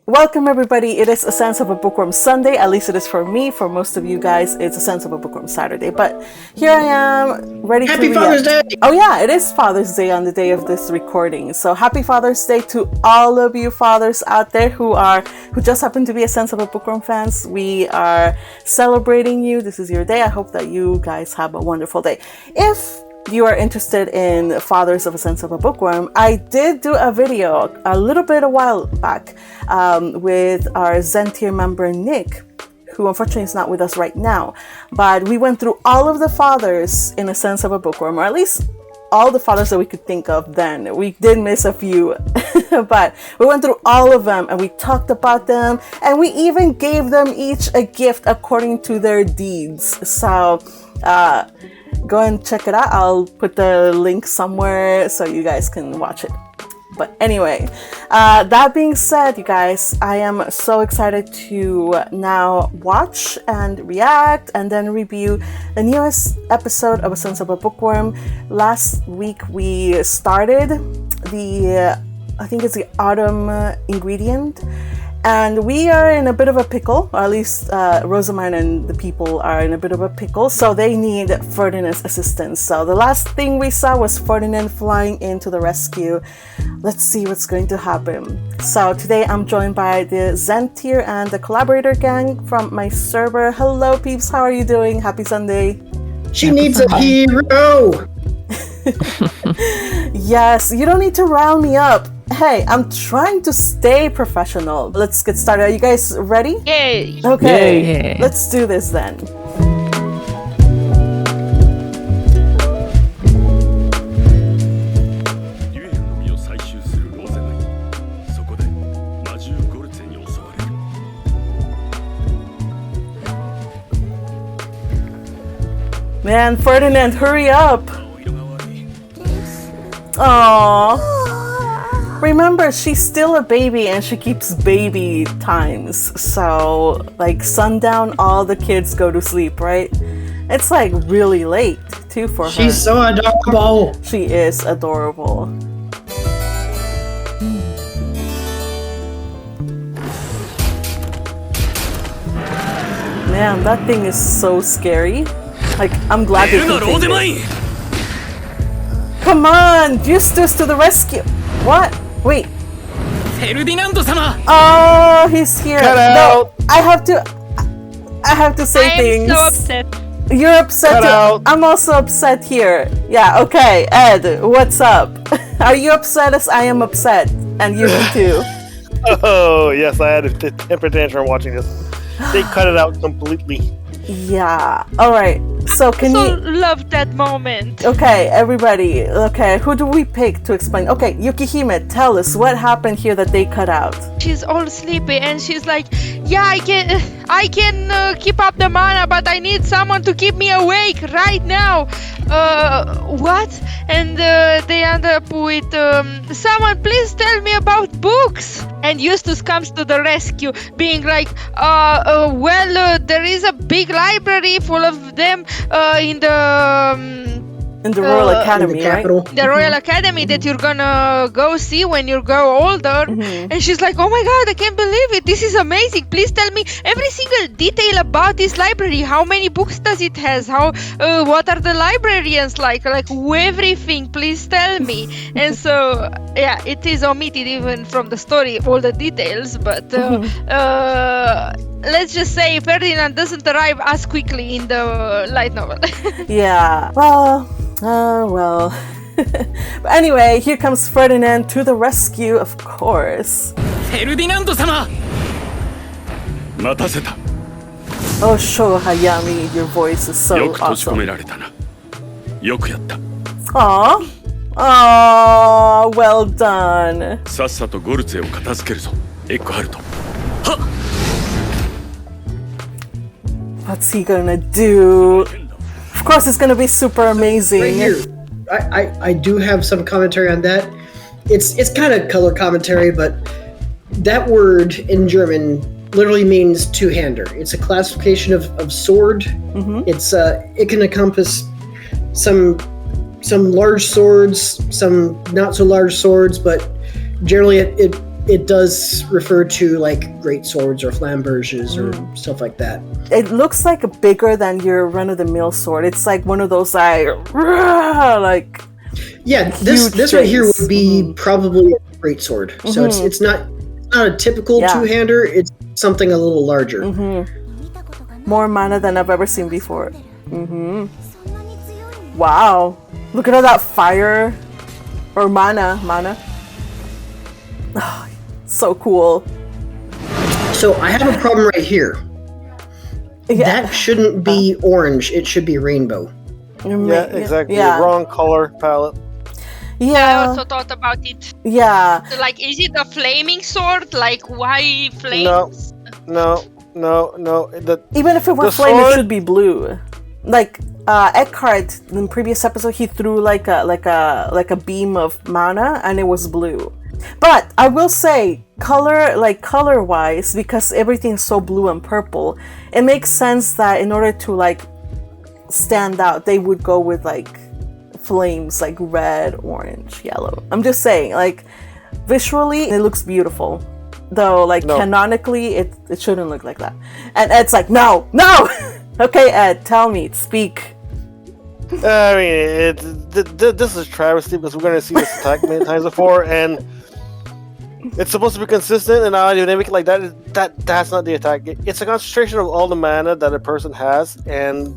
Welcome everybody. It is A Sense of a Bookworm Sunday. At least it is for me. For most of you guys, it's A Sense of a Bookworm Saturday. But here I am, ready Happy to Father's Day! Oh yeah, it is Father's Day on the day of this recording. So happy Father's Day to all of you fathers out there who just happen to be A Sense of a Bookworm fans. We are celebrating you. This is your day. I hope that you guys have a wonderful day. If you are interested in Fathers of A Sense of a Bookworm, I did do a video a while back with our Zent-tier member Nick, who unfortunately is not with us right now. But we went through all of the fathers in A Sense of a Bookworm, or at least all the fathers that we could think of then. We did miss a few, but we went through all of them and we talked about them, and we even gave them each a gift according to their deeds. So go and check it out. I'll put the link somewhere so you guys can watch it. But anyway, that being said, you guys, I am so excited to now watch and react and then review the newest episode of A Sense of a Bookworm. Last week we started I think it's the autumn ingredient. And we are in a bit of a pickle, or at least Rosamund and the people are in a bit of a pickle, so they need Ferdinand's assistance. So the last thing we saw was Ferdinand flying into the rescue. Let's see what's going to happen. So today I'm joined by the Zent-tier and the collaborator gang from my server. Hello peeps, how are you doing? Happy Sunday. She needs a hero! Yes, you don't need to round me up. Hey, I'm trying to stay professional. Let's get started. Are you guys ready? Yay! Okay, Yay. Let's do this then. Man, Ferdinand, hurry up! Aww. Remember, she's still a baby and she keeps baby times. So, like sundown, all the kids go to sleep, right? It's like really late too for her. She's so adorable! She is adorable. Man, that thing is so scary. Like, I'm glad they can take it. Come on, Justus to the rescue! What? Wait. Ferdinand-sama! Oh, he's here. Cut No, I have to say I things. am so upset. You're upset Cut too. out. I'm also upset here. Yeah, okay. Ed, what's up? Are you upset as I am upset? And you too. Oh, yes, I had a temper tantrum watching this. They cut it out completely. Yeah. Alright. So can So you... love that moment. Okay, everybody. Okay, who do we pick to explain? Okay, Yukihime, tell us what happened here that they cut out. She's all sleepy and she's like, yeah, I can keep up the mana, but I need someone to keep me awake right now. What? And they end up with, someone please tell me about books. And Justus comes to the rescue, being like, there is a big library full of them in the Royal Academy, the right? capital. the Royal Academy that you're gonna go see when you grow older. And she's like, oh my god, I can't believe it, this is amazing, please tell me every single detail about this library. How many books does it has? What are the librarians like everything, please tell me. And so yeah, it is omitted even from the story, all the details, but let's just say Ferdinand doesn't arrive as quickly in the light novel. Yeah. Well. But anyway, here comes Ferdinand to the rescue, of course. Ferdinand-sama! Oh, Sho Hayami, your voice is so awesome. Aww. Aww, well done. What's he gonna do? Of course, it's gonna be super amazing. Right here. I do have some commentary on that. It's kind of color commentary, but that word in German literally means two-hander. It's a classification of sword. It's it can encompass some large swords, some not so large swords, but generally it it does refer to like great swords or flamberges or stuff like that. It looks like bigger than your run-of-the-mill sword. It's like one of those like Yeah, this right here would be probably a great sword. So it's not a typical two-hander. It's something a little larger. More mana than I've ever seen before. Wow, look at all that fire or mana. Oh, so cool. So I have a problem right here. That shouldn't be orange. It should be rainbow. Yeah, exactly. Wrong color palette. I also thought about it. Yeah. So, like, is it a flaming sword? Like, why flames? No. Even if it were flame, it should be blue. Like Eckhart in the previous episode, he threw like a beam of mana, and it was blue. But I will say, color wise, because everything's so blue and purple, it makes sense that in order to like stand out, they would go with like flames, like red, orange, yellow. I'm just saying, like visually, it looks beautiful. Though, like canonically, it shouldn't look like that. And Ed's like, no. Okay, Ed, tell me, speak. I mean, this is travesty because we're going to see this attack many times before, and it's supposed to be consistent, and now they make it like that. That's not the attack. It's a concentration of all the mana that a person has, and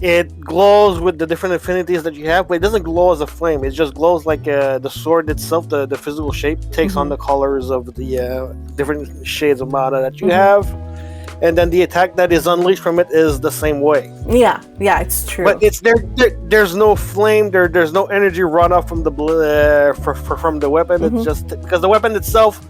it glows with the different affinities that you have, but it doesn't glow as a flame. It just glows like the sword itself, the physical shape, takes on the colors of the different shades of mana that you have. And then the attack that is unleashed from it is the same way. Yeah, it's true. But it's there's no flame, there's no energy runoff from the from the weapon. It's just because the weapon itself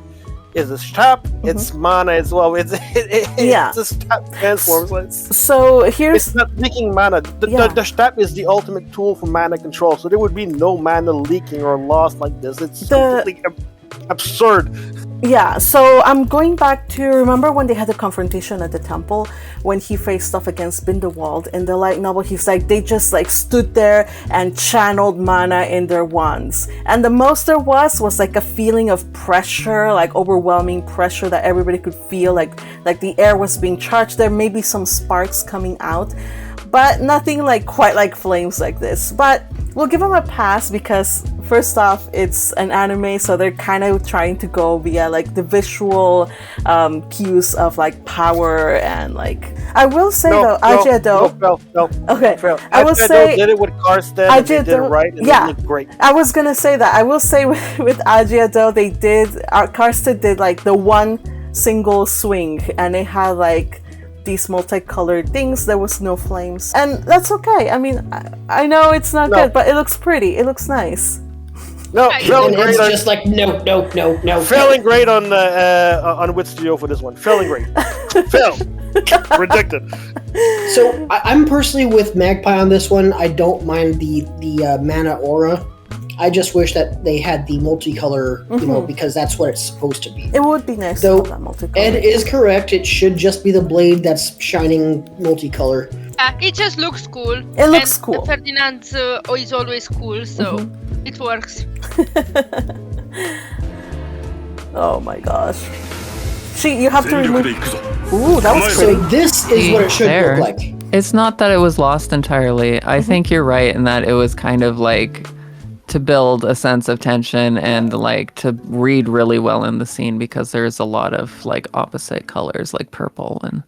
is a strap. It's mana as well. It's a strap transforms. So here's it's not leaking mana. The strap is the ultimate tool for mana control. So there would be no mana leaking or lost like this. It's completely absurd. Yeah, so I'm going back to, remember when they had the confrontation at the temple when he faced off against Bindewald in the light novel? He's like, they just like stood there and channeled mana in their wands, and the most there was like a feeling of pressure, like overwhelming pressure that everybody could feel, like the air was being charged. There may be some sparks coming out, but nothing like quite like flames like this. But we'll give them a pass because first off, it's an anime, so they're kind of trying to go via like the visual cues of like power and like. I will say Ajiado. No. Okay. I will say did it with Karstead. They did it right. And it looked great. I was gonna say that. I will say with Ajiado, they did. Karstead did like the one single swing, and it had like these multicolored things. There was no flames, and that's okay. I mean, I know it's not good, but it looks pretty. It looks nice. No, failing great. It's just like no. Failing great on WIT Studio for this one. Failing great. Fail. Rejected. So I'm personally with Magpie on this one. I don't mind the mana aura. I just wish that they had the multicolor, you know, because that's what it's supposed to be. It would be nice to have that multicolor. Ed is correct. It should just be the blade that's shining multicolor. It just looks cool. It looks cool. Ferdinand is always cool, so it works. Oh my gosh. You have to remove... Ooh, that was pretty. So this is what it should look like. It's not that it was lost entirely. I think you're right in that it was kind of like to build a sense of tension and like to read really well in the scene because there's a lot of like opposite colors like purple, and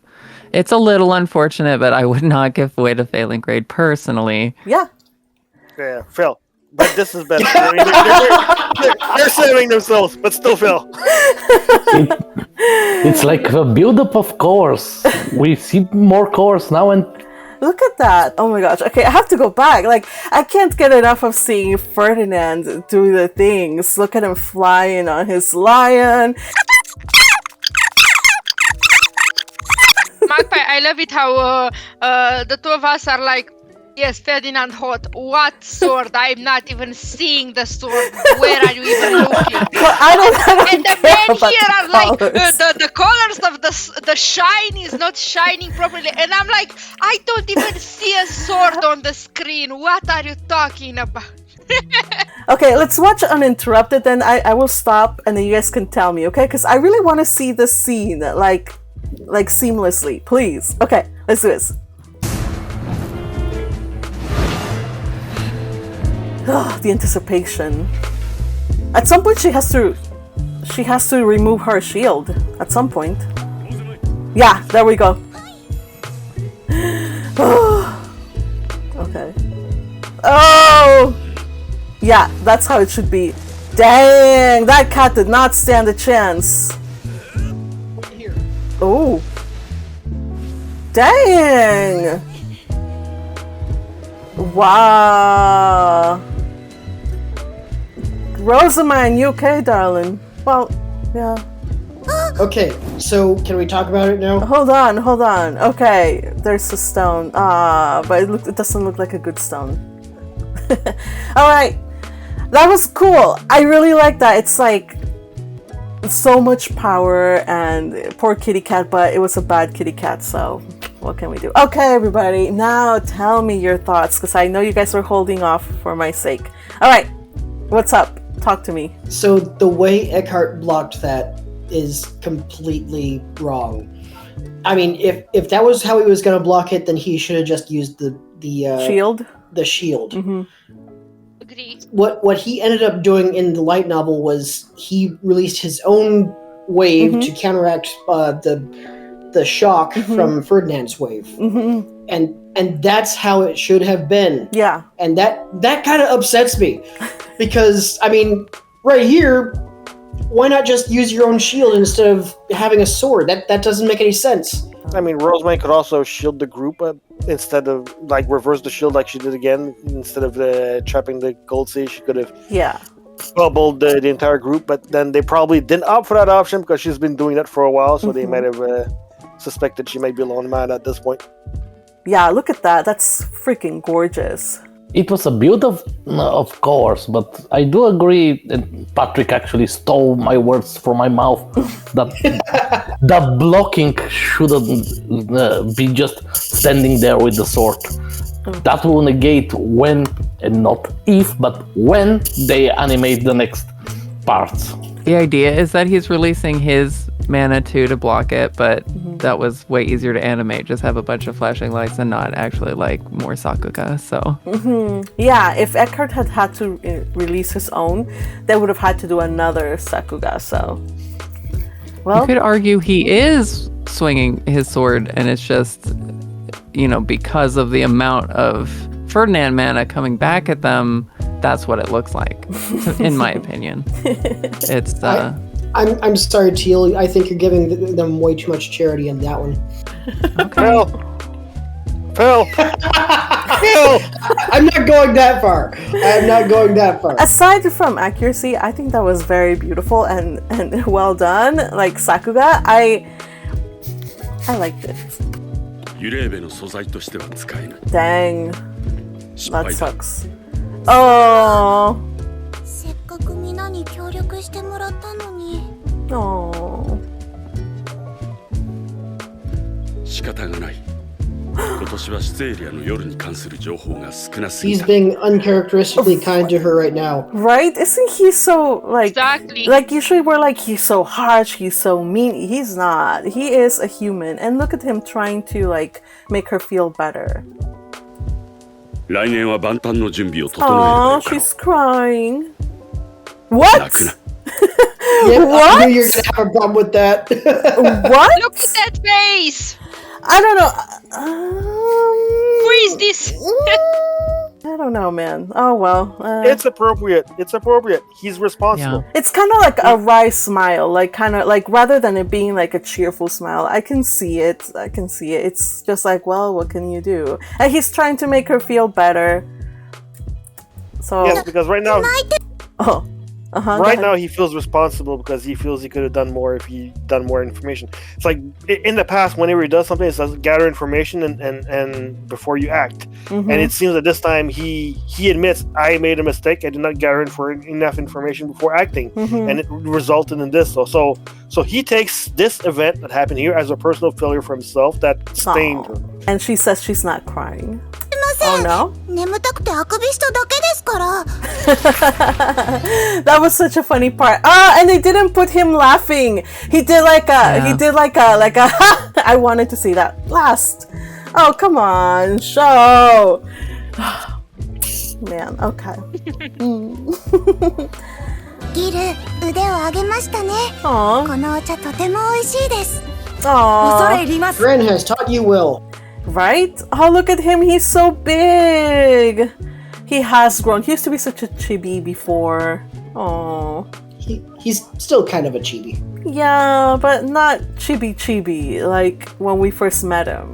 it's a little unfortunate, but I would not give away to failing grade personally. Yeah, fail. But this is better. I mean, they're saving themselves, but still fail. It's like a build-up of cores. We see more cores now, and look at that. Oh my gosh. Okay, I have to go back. Like, I can't get enough of seeing Ferdinand do the things. Look at him flying on his lion. Magpie, I love it how the two of us are like, yes, Ferdinand hot. What sword? I'm not even seeing the sword. Where are you even looking? Well, I don't and the men here are like, the colors of the shine is not shining properly. And I'm like, I don't even see a sword on the screen. What are you talking about? Okay, let's watch uninterrupted. Then I will stop, and then you guys can tell me, okay? Because I really want to see this scene like seamlessly. Please. Okay, let's do this. The anticipation. At some point, she has to remove her shield. At some point. Yeah, there we go. Okay. Oh! Yeah, that's how it should be. Dang, that cat did not stand a chance. Here. Oh. Dang. Wow. Rosamund, you okay, darling? Well, yeah. Okay, so can we talk about it now? Hold on. Okay, there's a stone. But it doesn't look like a good stone. Alright. That was cool. I really like that. It's like so much power, and poor kitty cat, but it was a bad kitty cat, so what can we do? Okay, everybody, now tell me your thoughts, because I know you guys are holding off for my sake. Alright, what's up? Talk to me. So the way Eckhart blocked that is completely wrong. I mean, if that was how he was going to block it, then he should have just used the shield. The shield. Mm-hmm. Agree. What he ended up doing in the light novel was he released his own wave to counteract the shock from Ferdinand's wave, and that's how it should have been. Yeah, and that kind of upsets me because I mean, right here, why not just use your own shield instead of having a sword? That doesn't make any sense. I mean, Rosemary could also shield the group instead of reverse the shield like she did again. Instead of trapping the gold sea, she could have bubbled the entire group. But then they probably didn't opt for that option because she's been doing that for a while, so they might have suspected she might be alone man at this point. Yeah, look at that. That's freaking gorgeous. It was a build of course, but I do agree that Patrick actually stole my words from my mouth. That the blocking shouldn't be just standing there with the sword. That will negate when, and not if, but when they animate the next parts. The idea is that he's releasing his mana to block it, but that was way easier to animate. Just have a bunch of flashing lights and not actually like more Sakuga. So yeah, if Eckhart had to release his own, they would have had to do another Sakuga. So well, you could argue he is swinging his sword, and it's just because of the amount of Ferdinand mana coming back at them. That's what it looks like, in my opinion. It's I'm sorry, Teal. I think you're giving them way too much charity in that one. Phil! Phil! I'm not going that far. I'm not going that far. Aside from accuracy, I think that was very beautiful and well done. Like Sakuga, I liked it. Dang, that sucks. Oh. Oh. He's being uncharacteristically kind to her right now. Right? Isn't he so Exactly. Like usually we're like he's so harsh, he's so mean. He's not. He is a human, and look at him trying to make her feel better. Oh, she's crying. What? Yeah, What? I knew you were gonna have a problem with that. What? Look at that face! I don't know. Who is this? I don't know, man. Oh well. It's appropriate. He's responsible. Yeah. It's kind of like a wry smile, rather than it being like a cheerful smile. I can see it. It's just like, well, what can you do? And he's trying to make her feel better. So Yes, because right now, now he feels responsible because he feels he could have done more if he done more information. It's like in the past, whenever he does something, it says gather information and before you act. And it seems that this time he admits, I made a mistake. I did not gather enough information before acting, and it resulted in this. So he takes this event that happened here as a personal failure for himself that stained her. And she says she's not crying. Oh no? 眠たくてあくびしただけですから。 That was such a funny part. And they didn't put him laughing. He did like a I wanted to see that last. Oh, come on, show. Man, okay. ギル、腕を上げましたね。 Aw. このお茶とても美味しいです。 Aw. Ren has taught you well. Right? Oh, look at him. He's so big. He has grown. He used to be such a chibi before. Oh. He's still kind of a chibi. Yeah, but not chibi like when we first met him.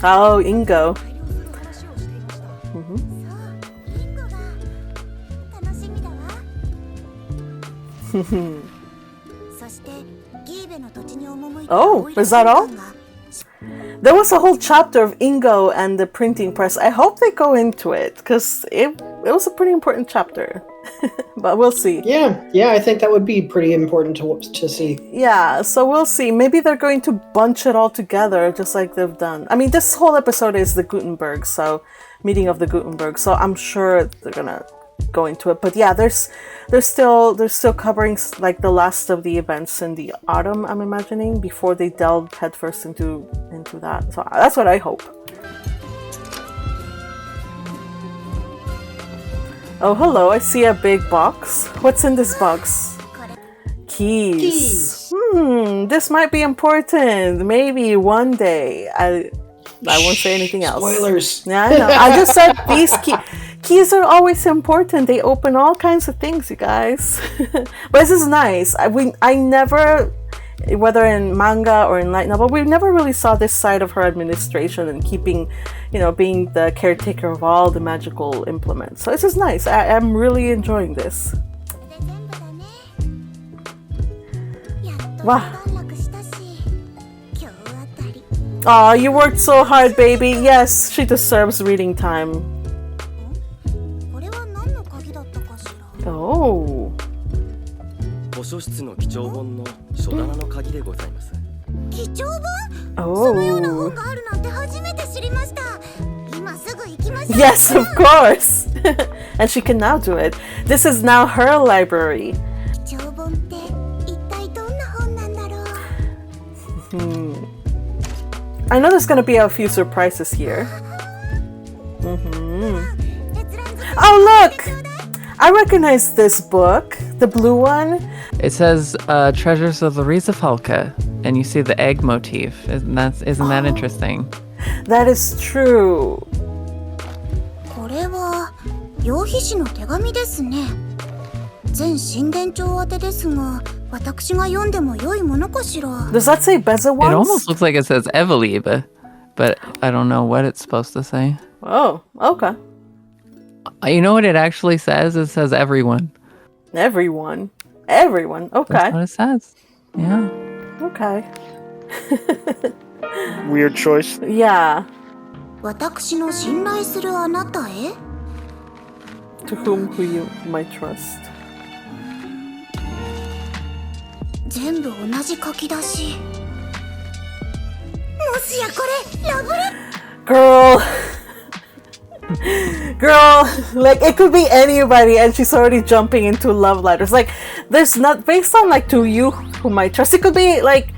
Oh, Ingo. 楽しみだわ。そしてギーベの土地に赴いた Oh, is that all? There was a whole chapter of Ingo and the printing press. I hope they go into it because it was a pretty important chapter. But we'll see. Yeah, I think that would be pretty important to see. Yeah, so we'll see. Maybe they're going to bunch it all together just like they've done. I mean, this whole episode is the Gutenberg, so meeting of the Gutenberg. So I'm sure they're gonna go into it. But yeah, they're still covering like the last of the events in the autumn, I'm imagining, before they delve headfirst into that. So that's what I hope. Oh, hello, I see a big box. What's in this box? Keys. This might be important. Maybe one day. I won't say anything else. Spoilers. Yeah, I know. I just said these keys are always important. They open all kinds of things, you guys. But this is nice. I never, whether in manga or in light novel, we never really saw this side of her administration and keeping, being the caretaker of all the magical implements. So this is nice. I'm really enjoying this. Wow. Aw, you worked so hard, baby. Yes, she deserves reading time. Oh. 図書室の貴重本の書棚の鍵でございます。貴重本？ Oh. そのような本があるなんて初めて知りました。今すぐ行きましょう。 Yes, of course. And she can now do it. This is now her library. 貴重本って一体どんな本なんだろう。 I know there's gonna be a few surprises here. Oh, look! I recognize this book, the blue one. It says Treasures of the Riesefalke, and you see the egg motif. Isn't that interesting? That is true. これは楊飛氏の手紙ですね。全神殿長宛てですが、私が読んでも良いものかしら。 Does that say Beza It once? almost looks like it says Eveliebe, but I don't know what it's supposed to say. Oh, okay. You know what it actually says? It says everyone. Everyone. Okay. That's what it says. Yeah. Okay. Weird choice. Yeah. 私の信頼するあなたへ To whom you might trust. 全部同じ書き出し。もしやこれラブレ Girl, like it could be anybody and she's already jumping into love letters. Like there's not based on like to you who might trust. It could be like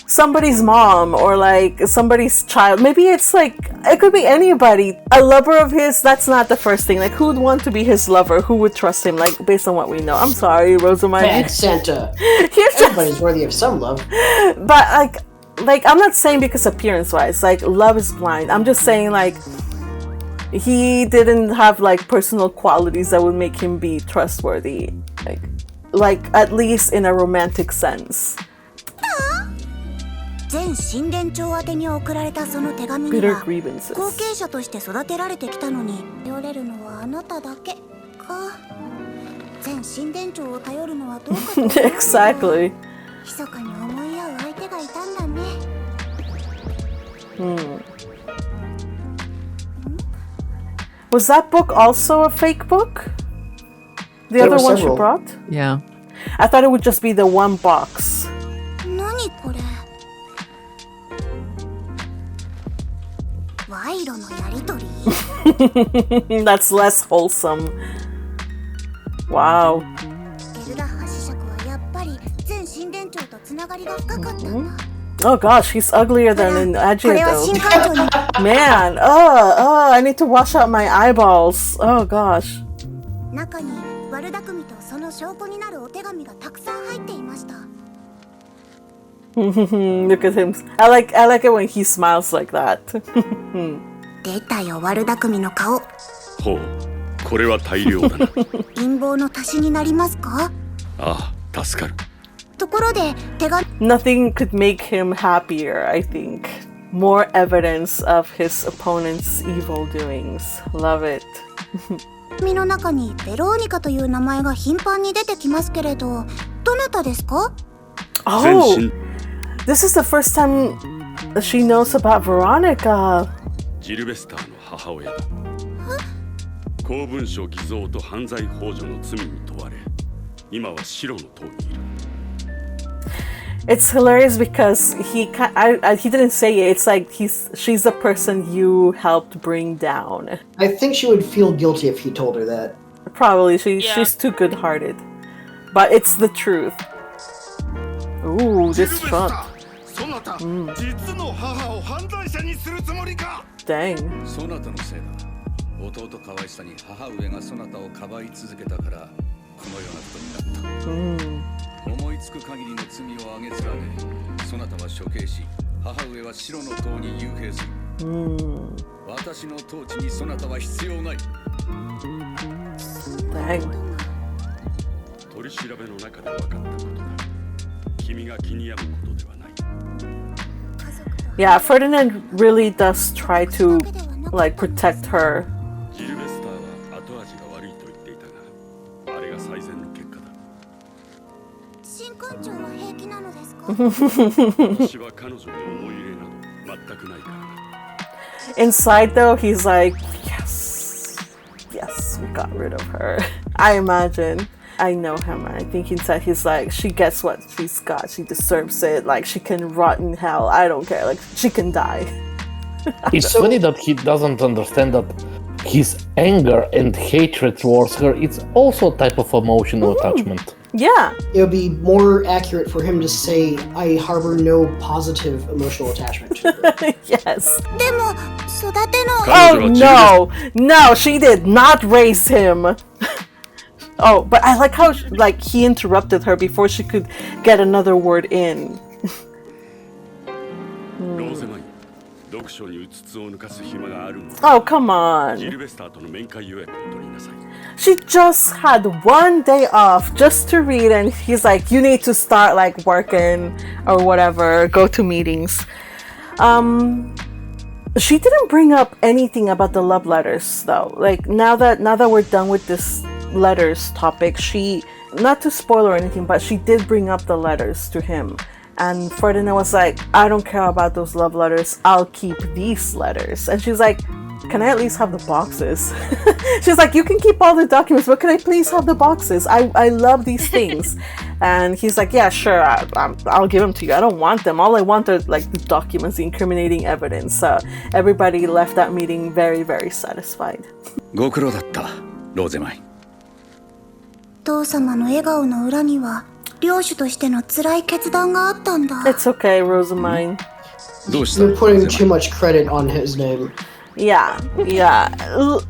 somebody's mom or like somebody's child. Maybe it's like it could be anybody. A lover of his, that's not the first thing. Like who would want to be his lover? Who would trust him? Like based on what we know. I'm sorry, Rosamund. Bad Santa. You're just- Everybody's worthy of some love. But like I'm not saying because appearance wise, like love is blind. I'm just saying like he didn't have like personal qualities that would make him be trustworthy. Like at least in a romantic sense. 全神殿長宛てに送られたその手紙に Bitter は grievances. 後継者として育てられてきたのに頼れるのはあなただけか。全神殿長を頼るのはどうかと思うけど Exactly. 密かに思い合う相手がいたんだね。Was that book also a fake book? The There other were one she several. brought? Yeah. I thought it would just be the one box. 何これ女のやりとり That's less wholesome. Wow. ゲルラッハ子爵はやっぱり前神殿長とつながりが深かったんだ Oh gosh, he's uglier than in こ Ajay れは though. 新館長に Man, I need to wash out my eyeballs. Oh gosh. 中に悪巧みとその証拠になるお手紙がたくさん入っていました Look at him. I like it when he smiles like that. 出たよ悪巧みの顔ほう、これは大量だな。陰謀の足しになりますかああ、助かる。ところで手紙 Nothing could make him happier, I think. More evidence of his opponent's evil doings. Love it. の中にベローニカという名前が頻繁に出てきますけれどどなたですか Oh, this is the first time she knows about Veronica. ジルベスターの母親だ。公文書偽造と犯罪幇助の罪に問われ、今は白の塔にいる。It's hilarious because he didn't say it. It's like she's the person you helped bring down. I think she would feel guilty if he told her that. Probably she's too good-hearted, but it's the truth. Ooh, this front. そなた、実の母を犯罪者にするつもりか Dang. そなたのせいだ。弟可愛さに母上がそなたをかばい続けたからこのようなことになった。思いつく限りの罪をあげつらね、そなたは処刑し、母上は白の塔に幽閉する。私の統治にそなたは必要ない。Dang. 取り調べの中で分かったことだ。君が気に病むことではない。Yeah, Ferdinand really does try to like protect her. ジルベスターは後味が悪いと言っていたが、あれが最善の結果だ。新館長は平気なのですか私は彼女の思い入れなど全くないからな。Inside though, he's like, yes, we got rid of her. I imagine. I know him. I think inside he's like, she gets what she's got. She deserves it. Like, she can rot in hell. I don't care. Like, she can die. It's funny that he doesn't understand that his anger and hatred towards her is also a type of emotional attachment. Yeah. It would be more accurate for him to say, I harbor no positive emotional attachment to her. Yes. でも育ての Oh, no. No, she did not raise him. Oh, but I like how like he interrupted her before she could get another word in. ローゼマイン、読書にうつつを抜かす暇があるの。 Oh, come ジ on. ルベスターとの面会予約を取りなさい。 She just had one day off just to read, and he's like, you need to start like working or whatever, go to meetings. She didn't bring up anything about the love letters though. Like now that we're done with this letters topic, she, not to spoil or anything, but she did bring up the letters to him. And Ferdinand was like, I don't care about those love letters, I'll keep these letters. And she's like, can I at least have the boxes? She's like, you can keep all the documents, but can I please have the boxes? I love these things. And he's like, yeah, sure, I'll give them to you. I don't want them. All I want are like the documents, the incriminating evidence. So everybody left that meeting very, very satisfied. ご苦労だった、ローゼマイン。父様の笑顔の裏には領主としての辛い決断があったんだ It's okay, Rosamine. どうした？ You're putting too much credit on his name. Yeah.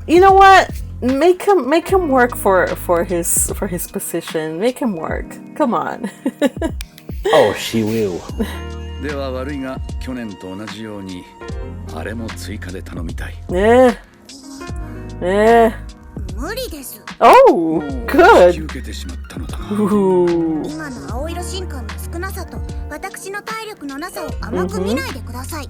You know what? Make him work for his position. Make him work. Come on. Oh, she will. では悪いが去年と同じようにあれも追加で頼みたい。Yeah. 無理です Oh, 引き good. 受けてしまったのだが。 Ooh. 今の青色神官の少なさと私の体力のなさを甘く見ないでください、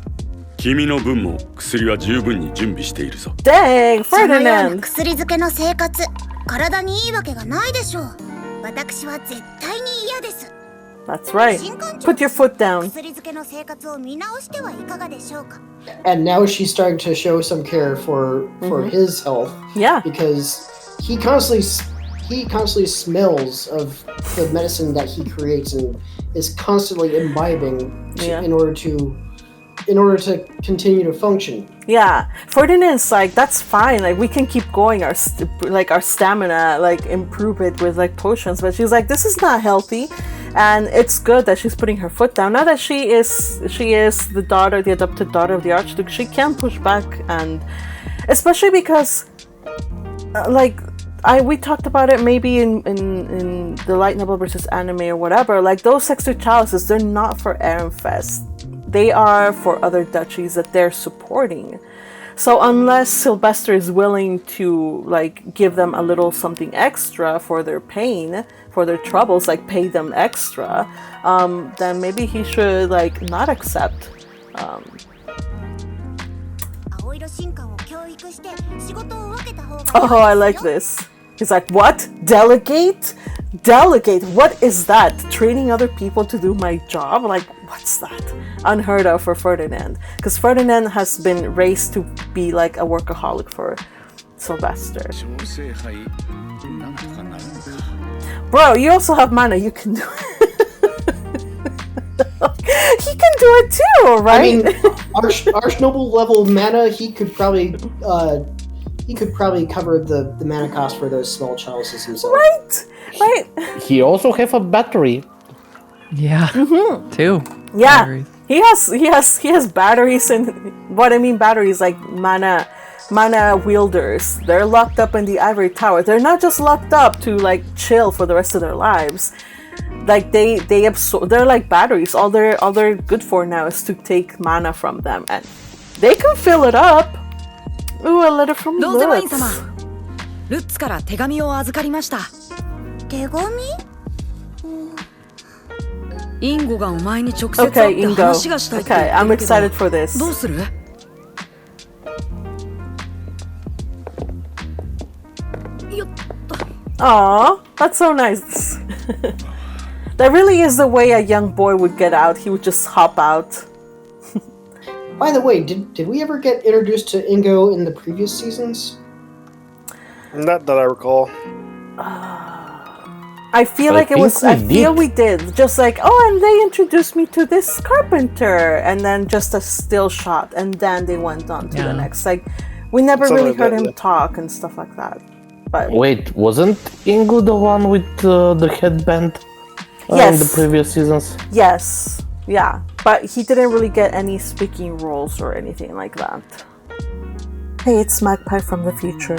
君の分も薬は十分に準備しているぞ。 Dang, そのような Ferdinand. 薬漬けの生活体にいいわけがないでしょう私は絶対に嫌です That's right. 新館長 Put your foot down. 薬漬けの生活を見直してはいかがでしょうか And now she's starting to show some care for his health Yeah. because he constantly smells of the medicine that he creates and is constantly imbibing Yeah. in order to in order to continue to function. Yeah, Ferdinand's like, that's fine. Like, we can keep going. Our stamina, like, improve it with like potions. But she's like, this is not healthy, and it's good that she's putting her foot down. Now that she is the adopted daughter of the Archduke, she can push back, and especially because, we talked about it maybe in the Light Novel versus anime or whatever. Like, those extra chalices, they're not for Ehrenfest. They are for other duchies that they're supporting. So unless Sylvester is willing to like give them a little something extra for their pain, for their troubles, like pay them extra, then maybe he should like not accept. Oh, I like this. He's like, what? Delegate? Delegate? What is that? Training other people to do my job? Like, what's that? Unheard of for Ferdinand. Because Ferdinand has been raised to be like a workaholic for Sylvester. Bro, you also have mana. You can do it. He can do it too, right? I mean, Archnoble level mana, he could probably cover the mana cost for those small chalices himself. Right. He also have a battery. Yeah. Two. Yeah. Batteries. He has batteries, and what I mean batteries, like mana wielders. They're locked up in the ivory tower. They're not just locked up to like chill for the rest of their lives. Like they absorb. They're like batteries. All they're good for now is to take mana from them, and they can fill it up. Ooh, a letter from Lutz. ルッツから手紙を預かりました。手紙？インゴがお前に直接会って話がしたいって言ってるけど、 I'm excited for this. どうする？よっと。 Aw, that's so nice. That really is the way a young boy would get out. He would just hop out. By the way, did we ever get introduced to Ingo in the previous seasons? Not that I recall. I feel like it was. I feel we did. Just like, oh, and they introduced me to this carpenter, and then just a still shot, and then they went on to the next. Like, we never really heard him talk and stuff like that. But wait, wasn't Ingo the one with the headband in the previous seasons? Yes. Yeah, but he didn't really get any speaking roles or anything like that. Hey, it's Magpie from the future.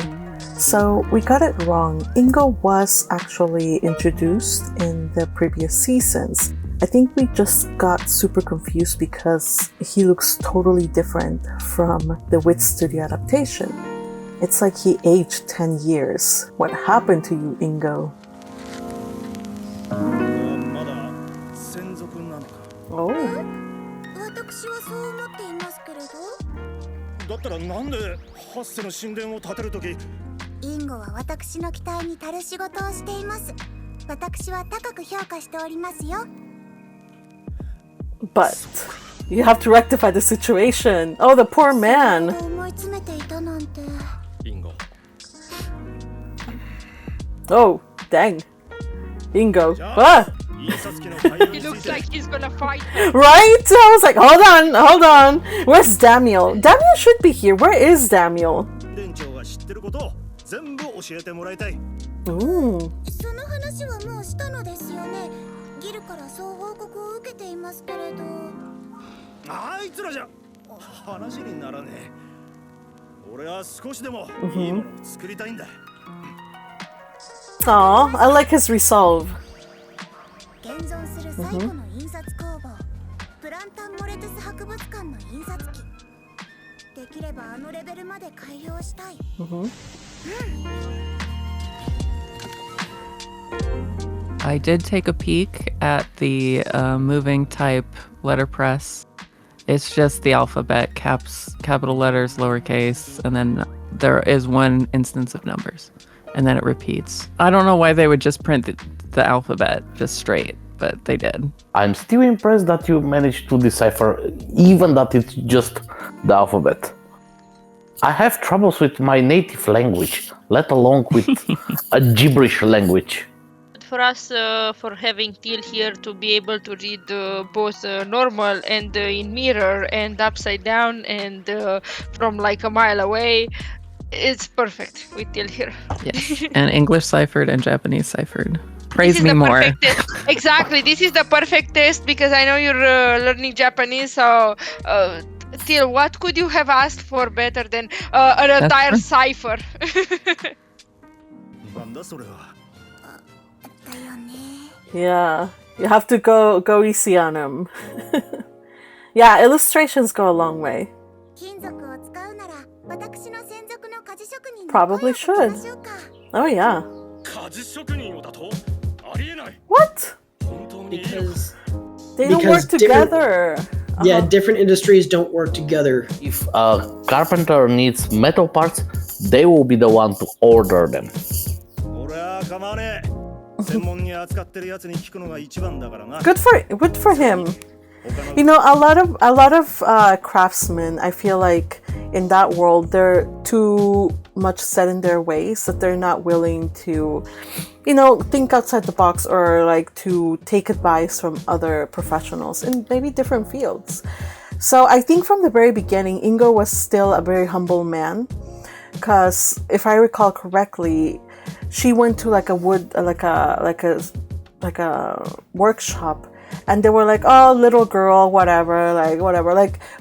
So, we got it wrong. Ingo was actually introduced in the previous seasons. I think we just got super confused because he looks totally different from the WIT Studio adaptation. It's like he aged 10 years. What happened to you, Ingo? Oh. 私はそう思っていますけれど。だったらなんでハッセの神殿を建てるとき？インゴは私の期待に足る仕事をしています。私は高く評価しておりますよ。But you have to rectify the situation. Oh, the poor man. 思い詰めていたなんて。インゴ。Oh, dang. Ingo. Ah! He looks like he's gonna fight him. Right? I was like, hold on. Where's Daniel? Daniel should be here. Where is Daniel? Ooh. その話はもうしたのですよね。ギルからそう報告を受けていますけれど。あいつらじゃ話にならねえ。俺は少しでもいいものを作りたいんだ。Aw, I like his resolve. 現存する最後の印刷工房、プランタンモレトス博物館の印刷機。できればあのレベルまで改良したい。I did take a peek at the moving type letterpress. It's just the alphabet, capital letters, lowercase, and then there is one instance of numbers, and then it repeats. I don't know why they would just print the alphabet just straight, but they did. I'm still impressed that you managed to decipher even that it's just the alphabet. I have troubles with my native language, let alone with a gibberish language. for us for having Teal here to be able to read both normal and in mirror and upside down and from like a mile away. It's perfect with Teal here. Yes, and English ciphered and Japanese ciphered. Praise me more. Exactly, this is the perfect test because I know you're learning Japanese. So, Teal, what could you have asked for better than an entire cipher? Yeah, you have to go easy on him. Yeah, illustrations go a long way. Probably should. Oh yeah. What? Because they don't work together. Yeah, different industries don't work together. If a carpenter needs metal parts, they will be the one to order them. Good for him. You know, a lot of craftsmen, I feel like in that world they're too much set in their ways that they're not willing to, you know, think outside the box or like to take advice from other professionals in maybe different fields. So I think from the very beginning, Ingo was still a very humble man, because if I recall correctly, she went to like a workshop. And they were like, oh, little girl, whatever, like,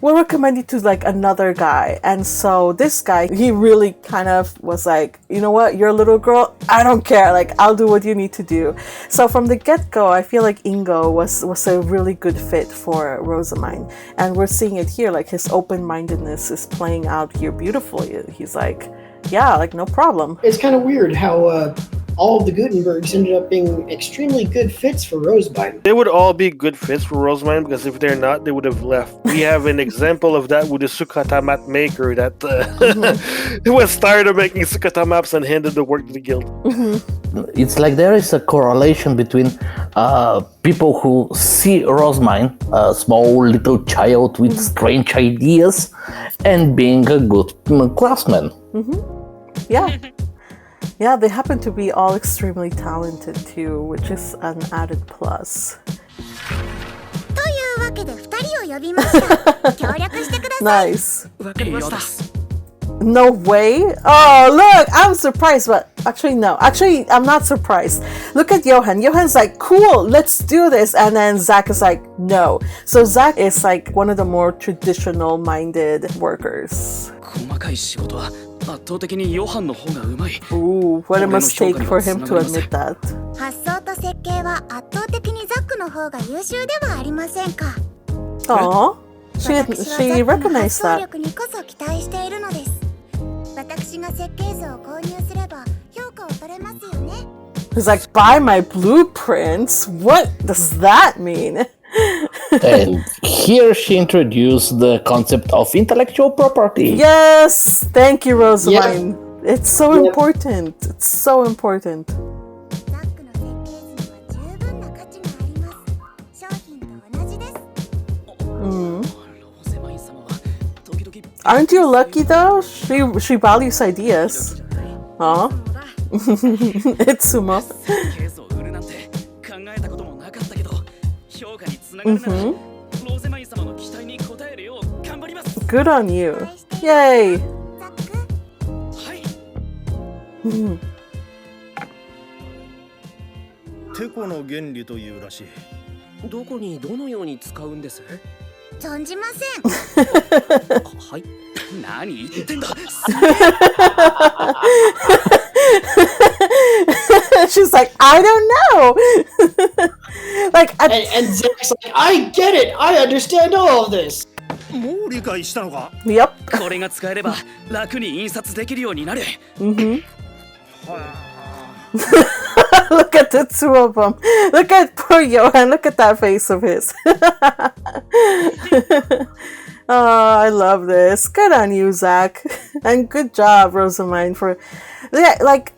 we'll recommend you to like another guy. And so this guy, he really kind of was like, you know what, you're a little girl, I don't care, like, I'll do what you need to do. So from the get-go, I feel like Ingo was a really good fit for Rosamine. And we're seeing it here, like his open-mindedness is playing out here beautifully. He's like, yeah, like, no problem. It's kind of weird how all of the Gutenbergs ended up being extremely good fits for Rosamine. They would all be good fits for Rosamine, because if they're not, they would have left. We have an example of that with the Sukata map maker that was tired of making Sukata maps and handed the work to the guild. It's like there is a correlation between people who see Rosamine, a small little child with strange ideas, and being a good craftsman. Yeah. Yeah, they happen to be all extremely talented too, which is an added plus. Nice. No way? Oh, look, I'm surprised, but actually, no. Actually, I'm not surprised. Look at Johan. Johan's like, cool, let's do this. And then Zach is like, no. So Zach is like one of the more traditional-minded workers. Ooh, what it must take for him to admit that. Aww, she recognized that. He's like, buy my blueprints? What does that mean? And here she introduced the concept of intellectual property. Yes! Thank you, Rosamine. Yep. It's so important. It's so important. Aren't you lucky though? She values ideas. Huh? Itsumo. Good on you. Yay! テコの原理というらしい。どこにどのように使うんです？存じません。はい。何言ってんだ。She's like, I don't know. Like, and Zach's like, I get it. I understand all of this. もう理解したのか？ Yep. これが使えれば楽に印刷できるようになる。Look at the two of them. Look at poor Johan. Look at that face of his. Oh, I love this. Good on you, Zach. And good job, Rosamine, for... Yeah, like,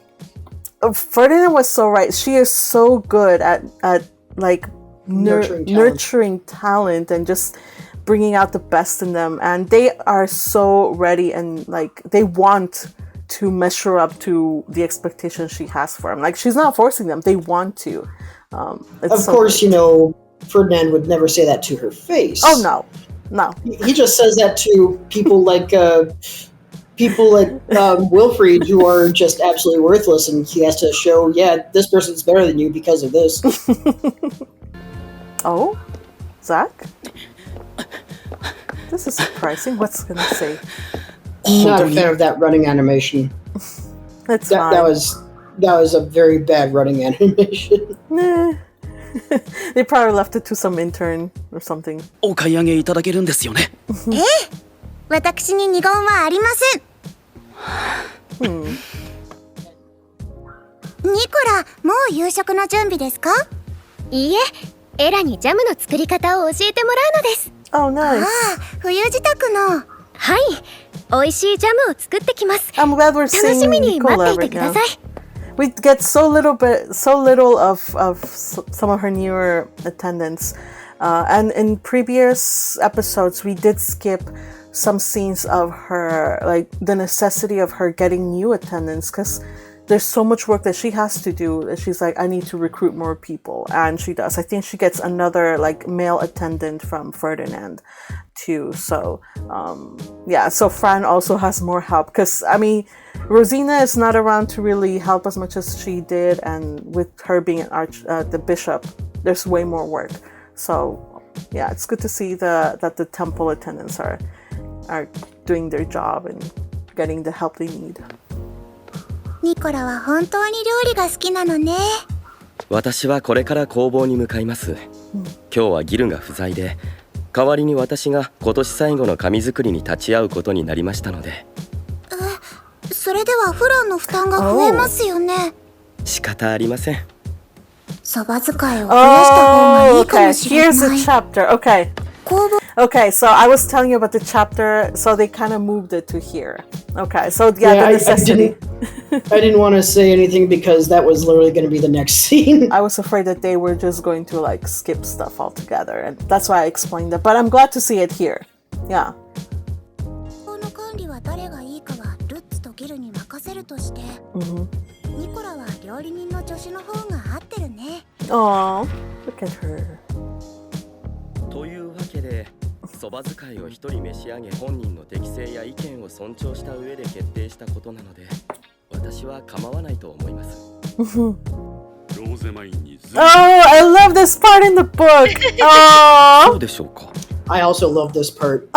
Ferdinand was so right. She is so good at like, nurturing talent and just bringing out the best in them. And they are so ready and, like, they want to measure up to the expectations she has for him. Like, she's not forcing them; they want to. Of course, Ferdinand would never say that to her face. Oh no. He just says that to people like Wilfried, who are just absolutely worthless, and he has to show, this person's better than you because of this. Oh, Zach? This is surprising. What's it gonna say? Not a fan of that running animation. That's fine. That was a very bad running animation. Nah. They probably left it to some intern or something. お買い上げいただけるんですよね。私に二言はありません。ニコラ、もう夕食の準備ですか？いいえ、エラにジャムの作り方を教えてもらうのです。Oh, nice. ああ、冬支度の。はい、美味しいジャムを作ってきます。 I'm glad we're seeing 楽しみに待 Nicola っていて right くだ now. さい。We get so little of some of her newer attendants, and in previous episodes we did skip some scenes of her, like the necessity of her getting new attendants, because there's so much work that she has to do that she's like, I need to recruit more people, and she does. I think she gets another like male attendant from Ferdinand too. So so Fran also has more help, because I mean, Rosina is not around to really help as much as she did, and with her being the bishop, there's way more work. So yeah, it's good to see that the temple attendants are doing their job and getting the help they need. ニコラは本当に料理が好きなのね。私はこれから工房に向かいます。今日はギルが不在で、代わりに私が今年最後の紙作りに立ち会うことになりましたので。それではフランの負担が増えますよね。仕方ありません。そば使いを増やした方がいいかもしれない。Here's the chapter. Okay, so I was telling you about the chapter, so they kind of moved it to here. Okay, so the necessity. I didn't want to say anything because that was literally going to be the next scene. I was afraid that they were just going to like skip stuff altogether, and that's why I explained it. But I'm glad to see it here. Yeah. この管理は誰がいいかはルッツとギルに任せるとして。ニコラは料理人の助手の方が合ってるね。Oh, look at her. というわけで、そば使いを一人召し上げ、本人の適性や意見を尊重した上で決定したことなので、私は構わないと思います。Oh, I love this part in the book. Oh. どうでしょうか。I also love this part.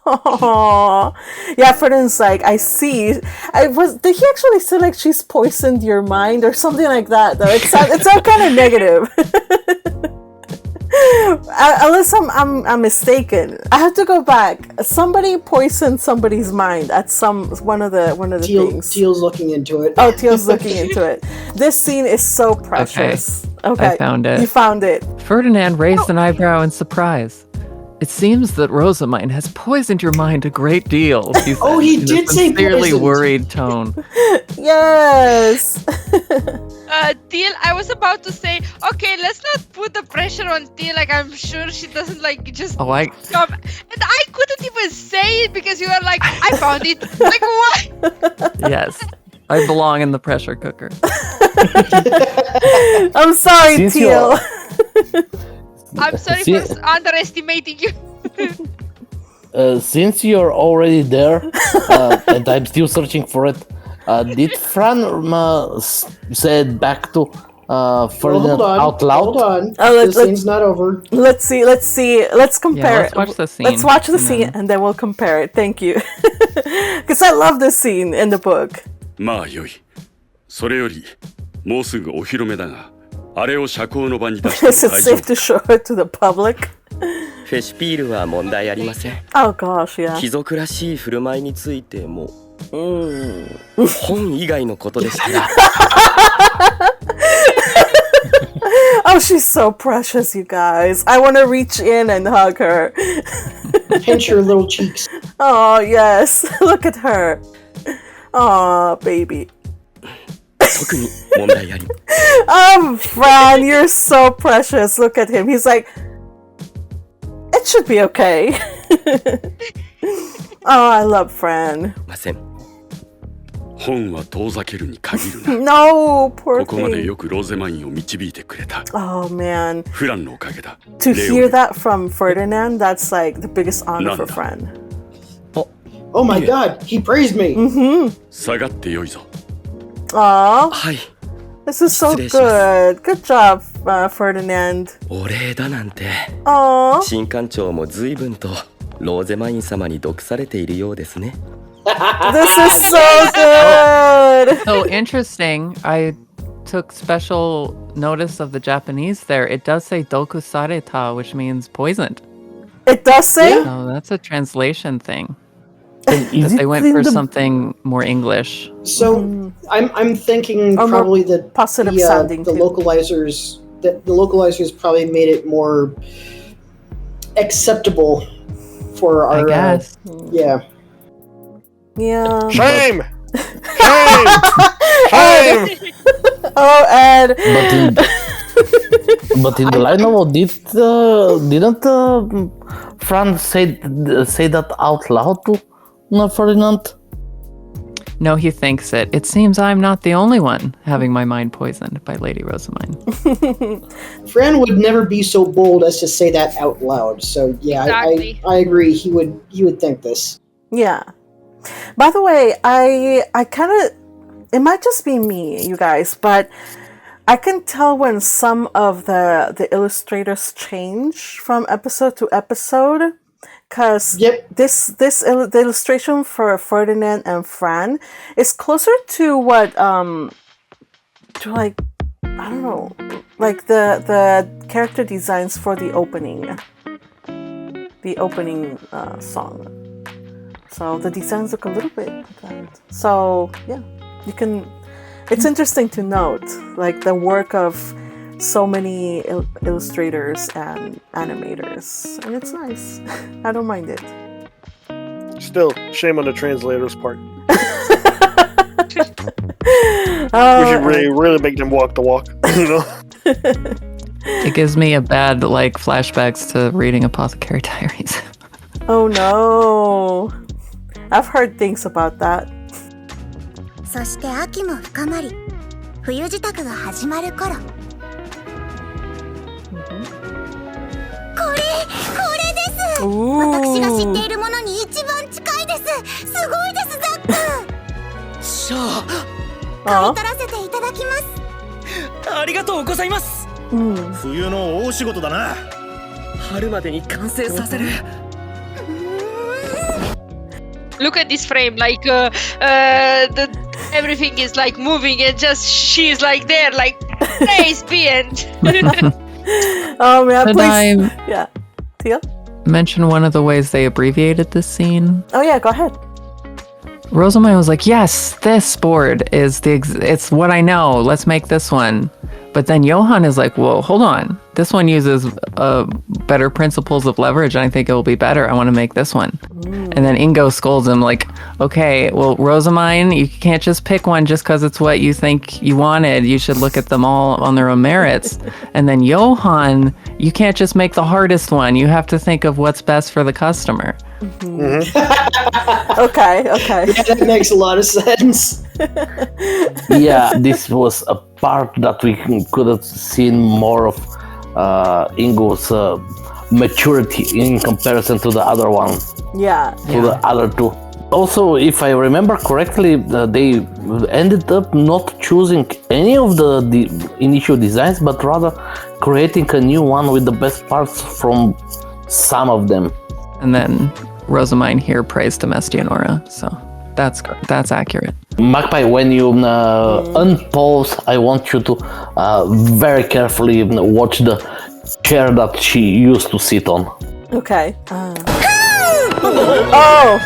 Oh, yeah. Ferdinand's like, I see. Did he actually say like she's poisoned your mind or something like that? Though it's all kind of negative. Unless I'm mistaken, I have to go back. Somebody poisoned somebody's mind at one of the things. Teal's looking into it. Oh, Teal's looking into it. This scene is so precious. Okay, I found it. You found it. Ferdinand raised an eyebrow in surprise. It seems that Rosamine has poisoned your mind a great deal. He said, he did say sincerely poisoned. worried tone. Yes. Teal, I was about to say, okay, let's not put the pressure on Teal. Like, I'm sure she doesn't like just come. And I couldn't even say it because you were like, I found it. Like, what? Yes, I belong in the pressure cooker. I'm sorry, Teal. I'm sorry for underestimating you. Since you're already there, and I'm still searching for it, did Fran say it back to Ferdinand out loud? Hold on. The scene's not over. Let's see. Let's compare let's watch the scene. Let's watch the scene and then we'll compare it. Thank you. Because I love this scene in the book. まあよい。それよりもうすぐお披露目だが、あれを社交の場に出して Is it safe to show it to the public? フェシピールは問題ありません。Oh gosh, yeah. 貴族らしい振る舞いについても、本以外のことでしたら。Oh, she's so precious, you guys. I want to reach in and hug her. Pinch her little cheeks. Oh, yes. Look at her. Oh, baby. 特に問題あり。Oh, Fran, you're so precious. Look at him. He's like, it should be okay. Oh, I love Fran. ません。本は遠ざけるに限るな。 No, poor ここまで thing. よくローゼマインを導いてくれた。 Oh man. フランのおかげだ。 To hear that from Ferdinand, that's like the biggest honor for Fran. Oh my god, he praised me. 下がってよいぞ。 Aw, はい。 this is so 失礼します。 good. Good job, Ferdinand. お礼だなんて。 Aw. 新館長も随分とローゼマイン様に毒されているようですね。 This is so good. So interesting. I took special notice of the Japanese there. It does say doku sareta, which means poisoned. It does say? So that's a translation thing. Is They it went in for the- something more English. So I'm thinking Or more probably that positive sounding the too. localizers probably made it more acceptable for I our guess. yeah. Yeah. Shame! Shame! Shame! Oh, Ed. But in the line novel, didn't Fran say that out loud to Ferdinand? No, he thinks it. It seems I'm not the only one having my mind poisoned by Lady Rosamine. Fran would never be so bold as to say that out loud. So yeah, Exactly. I agree. He would think this. Yeah. By the way, I kind of, it might just be me, you guys, but I can tell when some of the illustrators change from episode to episode, because the illustration for Ferdinand and Fran is closer to what to like, I don't know, like the character designs for the opening song. So the designs look a little bit different. So yeah, you can. It's interesting to note, like the work of so many illustrators and animators, and it's nice. I don't mind it. Still, shame on the translator's part. Oh, We should really make them walk the walk, you know? It gives me a bad, like, flashbacks to reading Apothecary Diaries. Oh no. I've heard things about that. そして秋も深まり冬支度が始まる頃これです私が知っているものに一番近いですすごいですザックシャ買い取らせていただきますアありがとうございます、冬の大仕事だな春までに完成させる、Look at this frame, like everything is like moving and just she's like there, like praise be and. Oh man, Could please. I Yeah. Teal? mention one of the ways they abbreviated this scene? Oh yeah, go ahead. Rosamund was like, yes, this board is it's what I know. Let's make this one. But then Johan is like, whoa, hold on. This one uses better principles of leverage, and I think it will be better. I want to make this one. And then Ingo scolds him like, okay, well, Rosamund, you can't just pick one just because it's what you think you wanted. You should look at them all on their own merits. And then Johan, you can't just make the hardest one. You have to think of what's best for the customer. Okay. Yeah, that makes a lot of sense. Yeah, this was a part that we could have seen more of Ingo's maturity in comparison to the other one. Yeah. To the other two. Also, if I remember correctly, they ended up not choosing any of the initial designs, but rather creating a new one with the best parts from some of them. And then Rosamund here praised Domestianora, so that's accurate. Magpie, when you unpause, I want you to very carefully watch the chair that she used to sit on. Okay. Oh!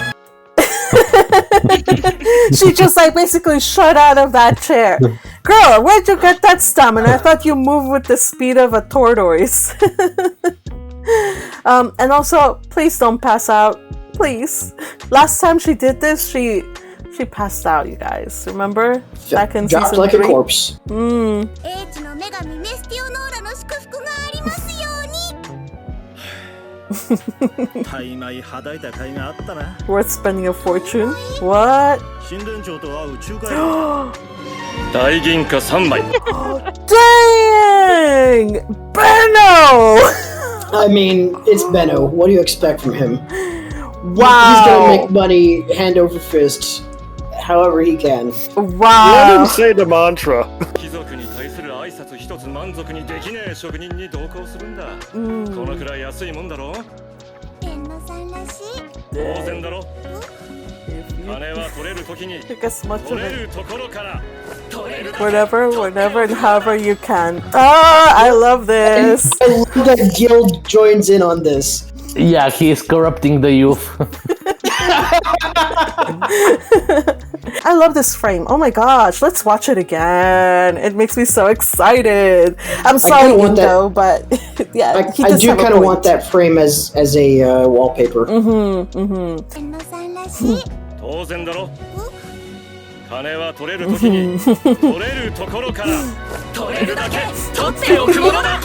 She just like basically shot out of that chair. Girl, where'd you get that stamina? I thought you moved with the speed of a tortoise. And also, please don't pass out. Please. Last time she did this, she passed out, you guys. Remember? Back in Dropped season like 3? a corpse. 英知の女神メスティオノーラの祝福がありますように大枚はだいた甲斐があったな。 Worth spending a fortune? What? 神殿長とは宇宙海大銀貨3枚 Dang! Benno! I mean, it's Benno. What do you expect from him? Wow. He's gonna make money hand over fist, however he can. Wow. Let him say the mantra. 貴族に対する挨拶一つ満足にできねえ職人に同行するんだ、このくらい安いもんだろ。天野さんらしい。当然だろ。金は取れる時に Take as much 取 of れ it. るところから取れる Whenever, whenever, and however you can. Oh, I love this. I love that Guild joins in on this. Yeah, he is corrupting the youth. I love this frame. Oh my gosh, let's watch it again. It makes me so excited. I'm sorry, Indo, but yeah, I do kind of want that frame as a wallpaper. 天野さんらしい。当然だろ。金は取れる時に取れるところから取れるだけ取っておくものだ。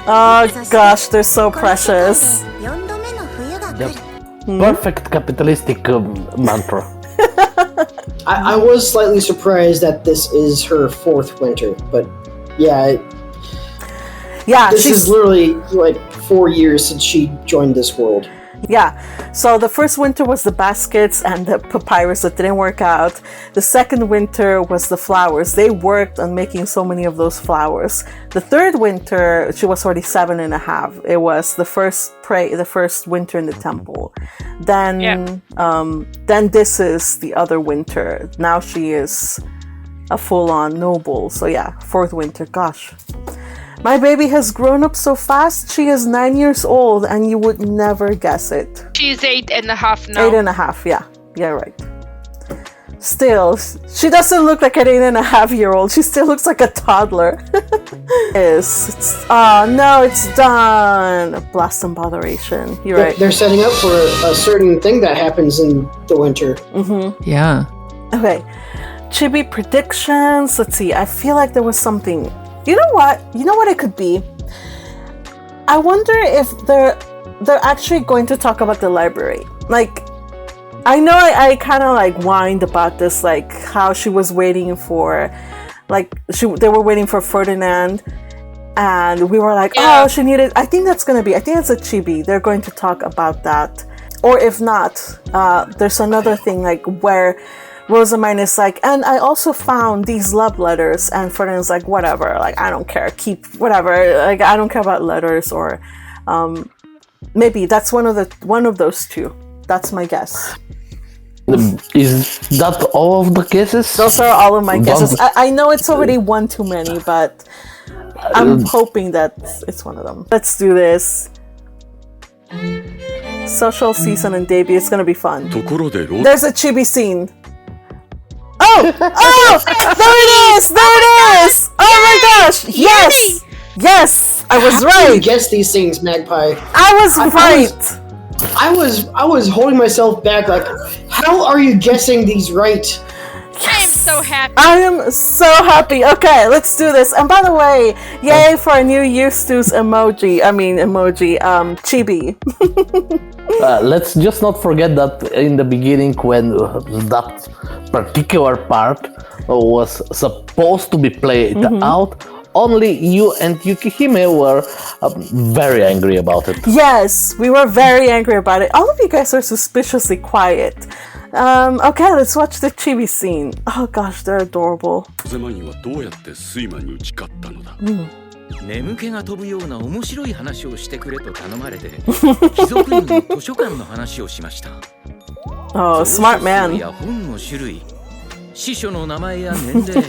Oh gosh, they're so precious. 4度目の冬が来る。 Perfect capitalistic mantra. I was slightly surprised that this is her 4th winter, but yeah, Yeah, this is literally like 4 years since she joined this world. Yeah, so the first winter was the baskets and the papyrus that didn't work out. The second winter was the flowers. They worked on making so many of those flowers. The third winter, she was already 7.5. It was the first winter in the temple. Then this is the other winter. Now she is a full-on noble. So yeah, 4th winter. Gosh. My baby has grown up so fast. She is 9 years old, and you would never guess it. She's 8.5 now. 8.5, yeah. Yeah, right. Still, she doesn't look like an 8.5-year-old. She still looks like a toddler. No, it's done. Blast and botheration. You're right. They're setting up for a certain thing that happens in the winter. Yeah. Okay. Chibi predictions. Let's see. I feel like there was something. You know what? You know what it could be? I wonder if they're actually going to talk about the library. Like, I know I kind of like whined about this, like how she was waiting for, like they were waiting for Ferdinand, and we were like, oh, she needed. I think it's a chibi. They're going to talk about that, or if not, there's another thing like where Rosamine is like, and I also found these love letters, and Ferdinand's like, whatever, like I don't care, keep whatever, like I don't care about letters, or maybe that's one of those two. That's my guess. Is that all of the guesses? Those are all of my guesses. I know it's already one too many, but I'm hoping that it's one of them. Let's do this. Social season and debut. It's gonna be fun. There's a chibi scene. Oh! There it is! Oh my gosh! Yes! Yes! I was right! How do you guess these things, Magpie? I was right! I was holding myself back like, how are you guessing these right? I'm so happy. I am so happy. Okay, let's do this. And by the way, yay for a new Eustace emoji. Chibi. Let's just not forget that in the beginning, when that particular part was supposed to be played out, only you and Yukihime were very angry about it. Yes, we were very angry about it. All of you guys are suspiciously quiet. Okay, let's watch the chibi scene. Oh gosh, they're adorable. 眠気が飛ぶような面白い話をしてくれと頼まれて貴族院の図書館の話をしました。 Oh, smart man. や本の種類、司書の名前や年齢、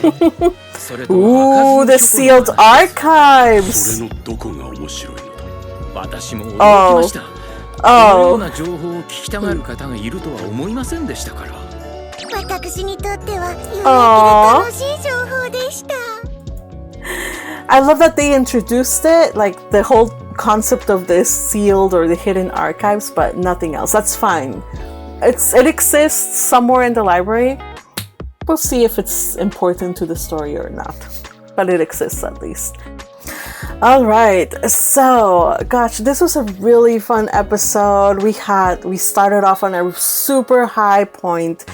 それと Ooh, the sealed archives. それのどこが面白いのだ。私も驚きました。このような情報を聞きたがる方がいるとは思いませんでしたから。私にとっては有益で楽しい情報でした。 I love that they introduced it, like the whole concept of this sealed or the hidden archives, but nothing else. That's fine. It exists somewhere in the library. We'll see if it's important to the story or not, but it exists at least. All right, so gosh, this was a really fun episode. We started off on a super high point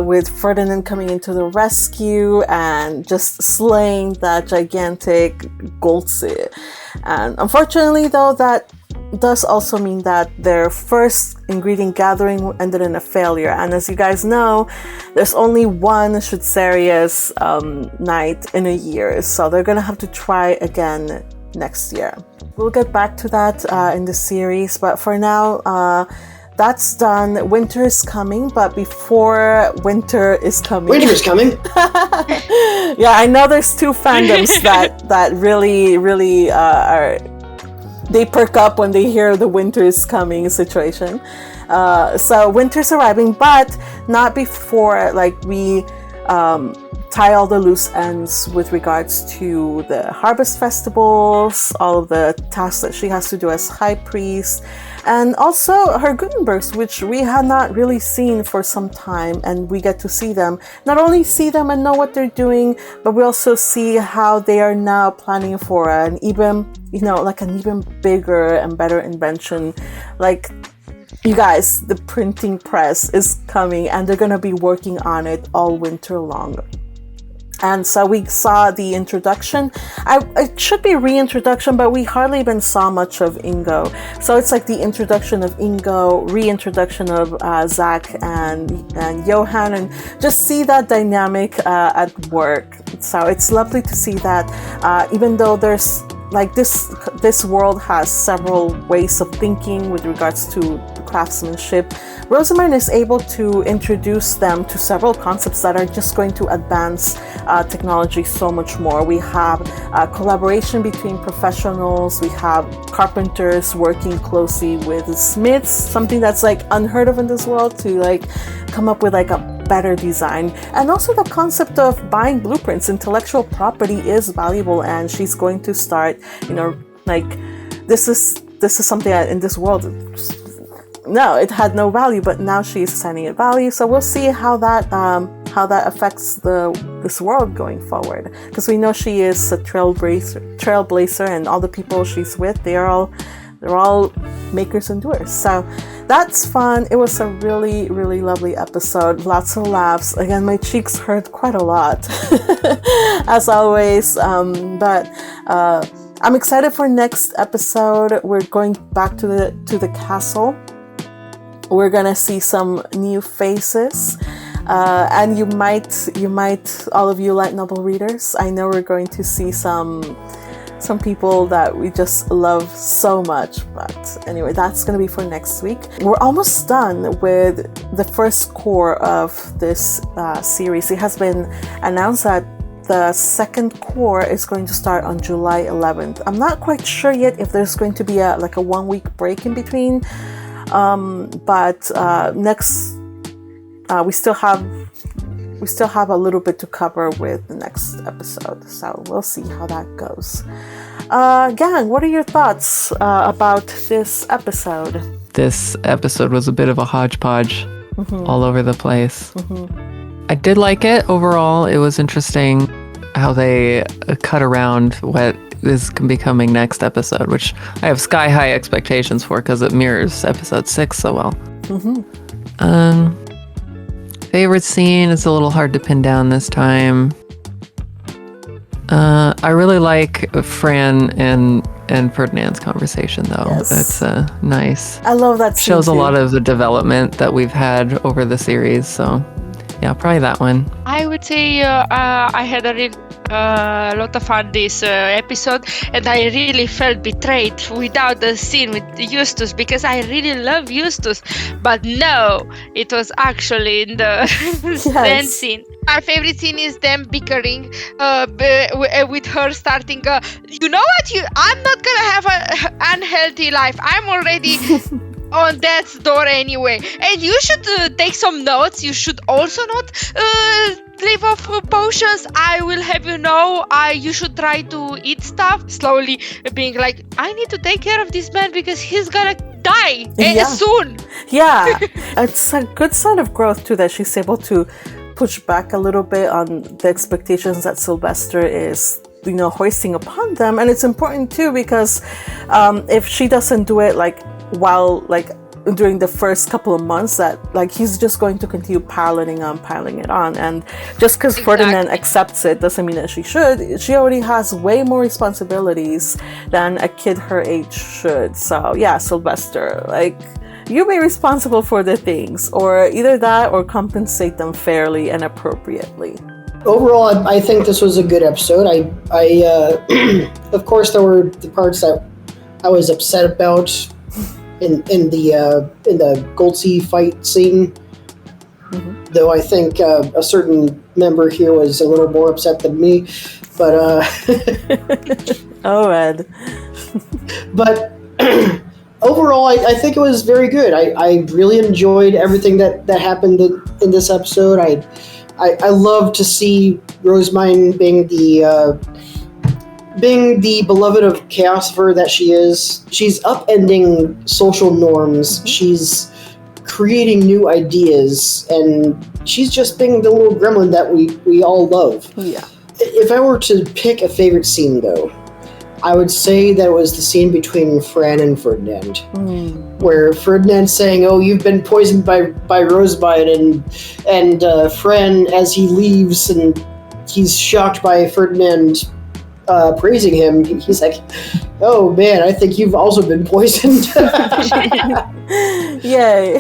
with Ferdinand coming into the rescue and just slaying that gigantic Goltzy. And unfortunately, though, that does also mean that their first ingredient gathering ended in a failure. And as you guys know, there's only one Schutzerius night in a year, so they're gonna have to try again next year. We'll get back to that in the series, but for now, that's done. Winter is coming, but before winter is coming... Winter is coming? Yeah, I know there's two fandoms that really are... They perk up when they hear the winter is coming situation. So winter's arriving, but not before we tie all the loose ends with regards to the harvest festivals, all of the tasks that she has to do as high priest, and also her Gutenbergs, which we had not really seen for some time, and we get to see them. Not only see them and know what they're doing, but we also see how they are now planning for an even bigger and better invention. You guys, the printing press is coming, and they're gonna be working on it all winter long. And so we saw the introduction. It should be reintroduction, but we hardly even saw much of Ingo. So it's like the introduction of Ingo, reintroduction of Zach and Johan, and just see that dynamic at work. So it's lovely to see that, even though there's this world has several ways of thinking with regards to craftsmanship, Rosamund is able to introduce them to several concepts that are just going to advance technology so much more. We have collaboration between professionals. We have carpenters working closely with smiths, something that's unheard of in this world, to come up with a better design. And also the concept of buying blueprints. Intellectual property is valuable, and she's going to start, this is something that in this world, no, it had no value, but now she is assigning it value. So we'll see how that affects this world going forward, because we know she is a trailblazer, and all the people she's with, they're all makers and doers. So that's fun. It was a really, really lovely episode. Lots of laughs. Again, my cheeks hurt quite a lot, as always. But I'm excited for next episode. We're going back to the castle. We're gonna see some new faces, and you might, all of you light novel readers, I know we're going to see some people that we just love so much. But anyway, that's gonna be for next week. We're almost done with the first core of this series. It has been announced that the second core is going to start on July 11th. I'm not quite sure yet if there's going to be a 1 week break in between. But next, we still have a little bit to cover with the next episode, so we'll see how that goes. Gang, what are your thoughts about this episode? This episode was a bit of a hodgepodge, all over the place. I did like it overall. It was interesting how they cut around what is becoming next episode, which I have sky high expectations for because it mirrors episode 6 so well. Favorite scene is a little hard to pin down this time. I really like Fran and Ferdinand's conversation, though. Yes. That's nice. I love that scene shows too. a lot of the development that we've had over the series, so yeah, probably that one. I would say I had a lot of fun this episode, and I really felt betrayed without the scene with Eustace, because I really love Eustace, but no, it was actually in the Zent scene. My favorite scene is them bickering with her starting, you know what, I'm not gonna have an unhealthy life, I'm already on death's door anyway, and you should take some notes. You should also not live off potions. I will have you know, you should try to eat stuff slowly, being like, I need to take care of this man because he's gonna die soon. Yeah, it's a good sign of growth too that she's able to push back a little bit on the expectations that Sylvester is hoisting upon them. And it's important too because if she doesn't do it like while like during the first couple of months, that like he's just going to continue piling it on, and just because Ferdinand accepts it doesn't mean that she should. She already has way more responsibilities than a kid her age should. So yeah, Sylvester, like, you be responsible for the things, or either that or compensate them fairly and appropriately. Overall, I think this was a good episode. I of course there were the parts that I was upset about in the Goldsea fight scene. Mm-hmm. Though I think a certain member here was a little more upset than me, but oh, Ed. But overall, I think it was very good. I really enjoyed everything that happened in this episode. I love to see Rosemine being the beloved of Chaosifer that she is. She's upending social norms. Mm-hmm. She's creating new ideas, and she's just being the little gremlin that we all love. Yeah. If I were to pick a favorite scene, though, I would say that it was the scene between Fran and Ferdinand, where Ferdinand's saying, "Oh, you've been poisoned by Rosebud," and Fran, as he leaves and he's shocked by Ferdinand praising him, he's like, "Oh man, I think you've also been poisoned." Yay!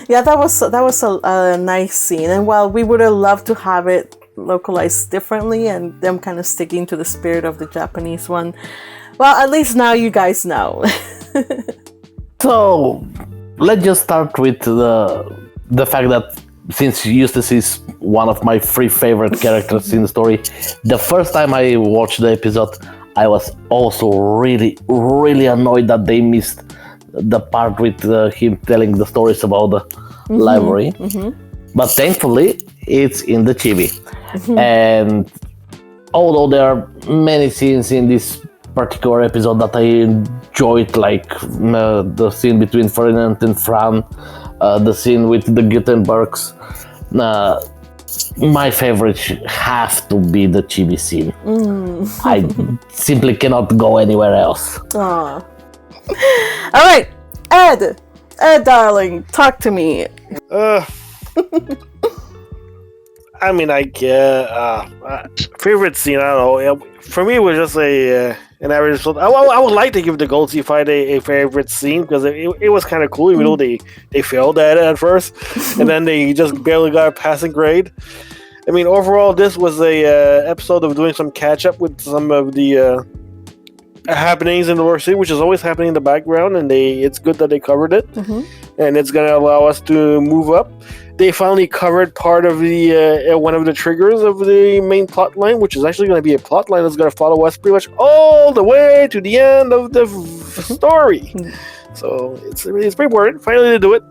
Yeah, that was a nice scene, and while we would have loved to have it localized differently and them kind of sticking to the spirit of the Japanese one, well, at least now you guys know. So let's just start with the fact that since Eustace is one of my three favorite characters in the story, the first time I watched the episode, I was also really, really annoyed that they missed the part with him telling the stories about the library. Mm-hmm. But thankfully, it's in the chibi. Mm-hmm. And although there are many scenes in this particular episode that I enjoyed, like the scene between Ferdinand and Fran, the scene with the Gutenbergs, my favorite have to be the chibi scene. I simply cannot go anywhere else. Aww. All right, Ed, darling, talk to me. I mean, I get favorite scene. I don't know. For me, it was just an average episode. I would like to give the Goldsea fight a favorite scene because it was kind of cool, even though they failed at it at first, and then they just barely got a passing grade. I mean, overall, this was a episode of doing some catch up with some of the happenings in the Lower City, which is always happening in the background, and it's good that they covered it, and it's going to allow us to move up. They finally covered part of the one of the triggers of the main plot line, which is actually going to be a plot line that's going to follow us pretty much all the way to the end of the story. So it's pretty important. Finally, they do it.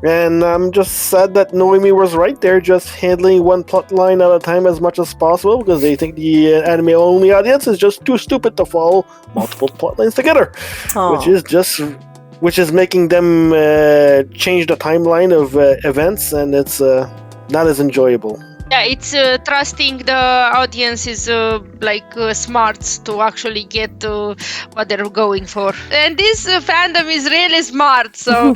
And I'm just sad that Noemi was right there, just handling one plot line at a time as much as possible, because they think the anime-only audience is just too stupid to follow multiple plot lines together, which is making them change the timeline of events, and it's not as enjoyable. Yeah, it's trusting the audience's smarts to actually get what they're going for. And this fandom is really smart, so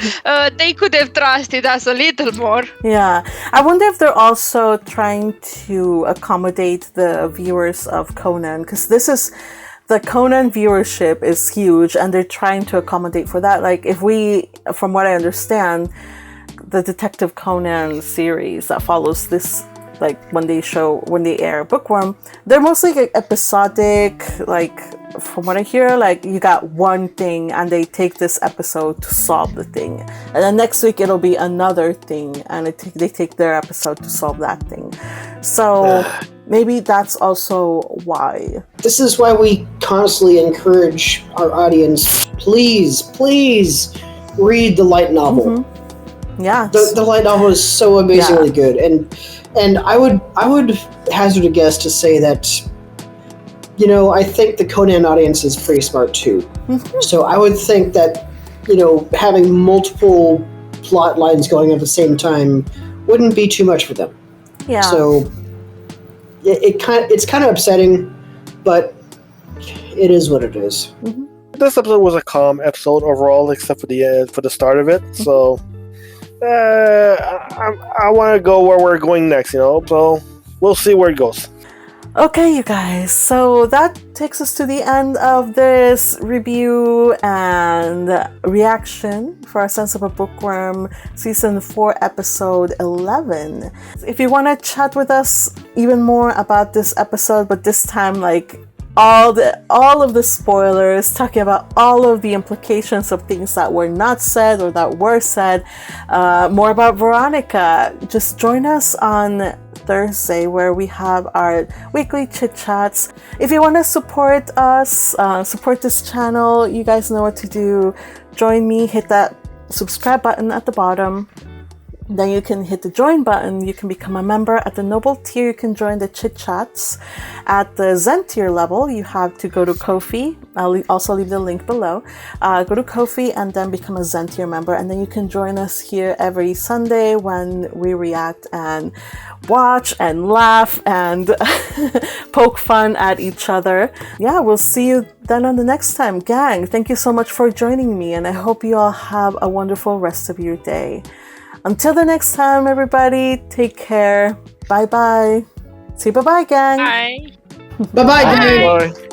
they could have trusted us a little more. Yeah, I wonder if they're also trying to accommodate the viewers of Conan, because the Conan viewership is huge, and they're trying to accommodate for that. Like, from what I understand, the Detective Conan series that follows this, like when they air Bookworm, they're mostly like episodic. Like, from what I hear, like you got one thing and they take this episode to solve the thing, and then next week it'll be another thing and they take their episode to solve that thing. So maybe that's also why. This is why we constantly encourage our audience, please read the light novel. Yeah, the light novel is so amazingly good, and I would hazard a guess to say that, I think the Conan audience is pretty smart too. So I would think that, having multiple plot lines going at the same time wouldn't be too much for them. Yeah. So it's kind of upsetting, but it is what it is. This episode was a calm episode overall, except for the start of it. So I want to go where we're going next, So we'll see where it goes. Okay, you guys, so that takes us to the end of this review and reaction for our Sense of a Bookworm Season 4, Episode 11. If you want to chat with us even more about this episode, but this time, like, all of the spoilers, talking about all of the implications of things that were not said or that were said, more about Veronica, just join us on Thursday where we have our weekly chit chats. If you want to support us, support this channel, you guys know what to do. Join me, hit that subscribe button at the bottom. Then you can hit the join button. You can become a member at the noble tier. You can join the chit chats. At the Zent-tier level, you have to go to Ko-fi. I'll also leave the link below. Go to Ko-fi and then become a Zent-tier member. And then you can join us here every Sunday when we react and watch and laugh and poke fun at each other. Yeah, we'll see you then on the next time. Gang, thank you so much for joining me. And I hope you all have a wonderful rest of your day. Until the next time, everybody, take care. Bye-bye. Say bye-bye, gang. Bye. Bye-bye, gang. Bye.